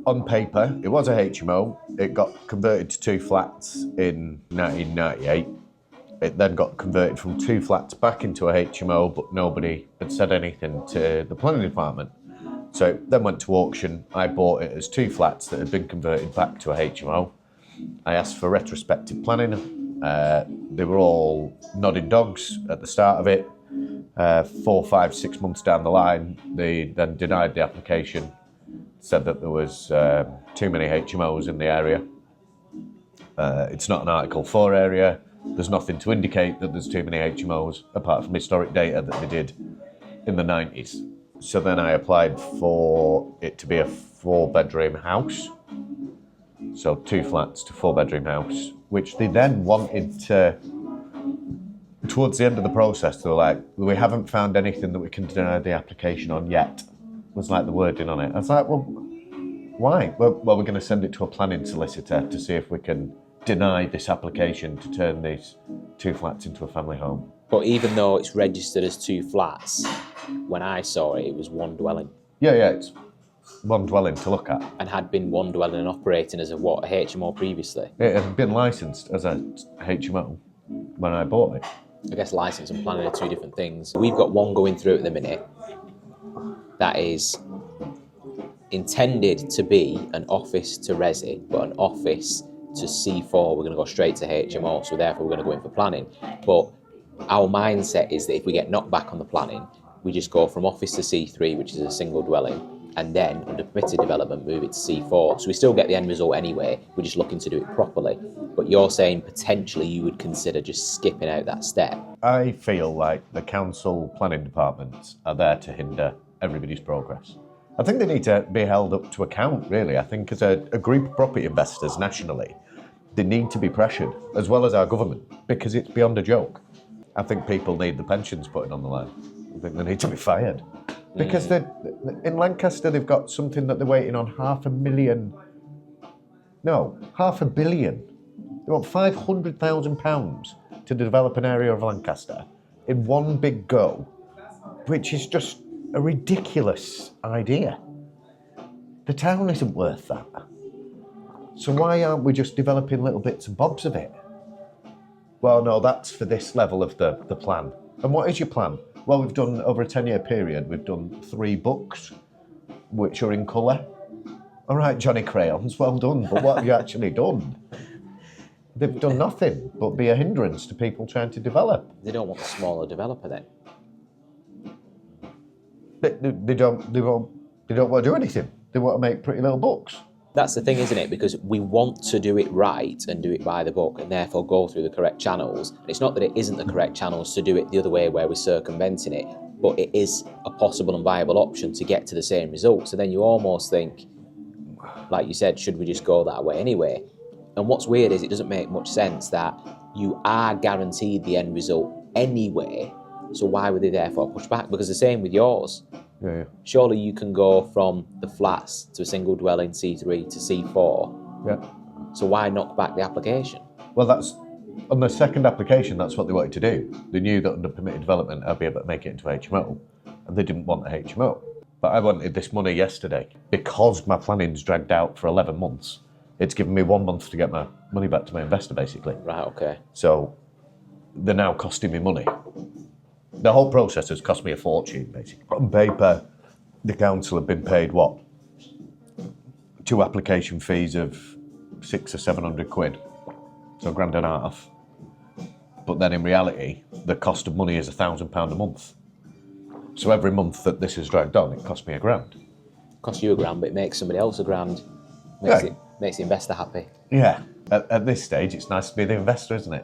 On paper, it was a HMO. It got converted to 2 flats in 1998. It then got converted from 2 flats back into a HMO, but nobody had said anything to the planning department. So it then went to auction. I bought it as 2 flats that had been converted back to a HMO. I asked for retrospective planning. They were all nodding dogs at the start of it. 4, 5, 6 months down the line, they then denied the application, said that there was too many HMOs in the area. It's not an Article 4 area. There's nothing to indicate that there's too many HMOs, apart from historic data that they did in the 90s. So then I applied for it to be a 4-bedroom house. So 2 flats to 4-bedroom house, which they then wanted to, towards the end of the process, they were like, we haven't found anything that we can deny the application on yet, was like the wording on it. I was like, well, why? Well, we're going to send it to a planning solicitor to see if we can deny this application to turn these 2 flats into a family home. But even though it's registered as 2 flats, when I saw it, it was 1 dwelling. Yeah, it's 1 dwelling to look at. And had been 1 dwelling and operating as a HMO previously. It had been licensed as a HMO when I bought it. I guess licence and planning are 2 different things. We've got one going through at the minute that is intended to be an office to resi, but an office to C4. We're going to go straight to HMO, so therefore we're going to go in for planning. But our mindset is that if we get knocked back on the planning, we just go from office to C3, which is a single dwelling, and then under permitted development move it to C4. So we still get the end result anyway, we're just looking to do it properly. But you're saying potentially you would consider just skipping out that step. I feel like the council planning departments are there to hinder everybody's progress. I think they need to be held up to account, really. I think as a group of property investors nationally, they need to be pressured, as well as our government, because it's beyond a joke. I think people need the pensions putting on the line. I think they need to be fired. Because in Lancaster, they've got something that they're waiting on £500 million. No, £500 million. They want £500,000 to develop an area of Lancaster in one big go, which is just a ridiculous idea. The town isn't worth that. So why aren't we just developing little bits and bobs of it? Well, no, that's for this level of the plan. And what is your plan? Well, we've done, over a 10-year period, we've done 3 books, which are in colour. All right, Johnny Crayons, well done, but what have you actually done? They've done nothing but be a hindrance to people trying to develop. They don't want a smaller developer then. They don't want to do anything. They want to make pretty little books. That's the thing, isn't it? Because we want to do it right and do it by the book and therefore go through the correct channels. And it's not that it isn't the correct channels to do it the other way where we're circumventing it, but it is a possible and viable option to get to the same result. So then you almost think, like you said, should we just go that way anyway? And what's weird is it doesn't make much sense that you are guaranteed the end result anyway. So why would they therefore push back? Because the same with yours. Yeah. Surely you can go from the flats to a single dwelling C3 to C4. Yeah. So why knock back the application? Well, that's on the second application. That's what they wanted to do. They knew that under permitted development, I'd be able to make it into HMO, and they didn't want a HMO. But I wanted this money yesterday because my planning's dragged out for 11 months. It's given me 1 month to get my money back to my investor, basically. Right. Okay. So they're now costing me money. The whole process has cost me a fortune, basically. On paper, the council have been paid, what? 2 application fees of 600 or 700 quid. So £1.5 grand. But then in reality, the cost of money is £1,000 a month. So every month that this is dragged on, it costs me £1 grand. Costs you £1 grand, but it makes somebody else £1 grand. Makes the investor happy. Yeah. At this stage, it's nice to be the investor, isn't it?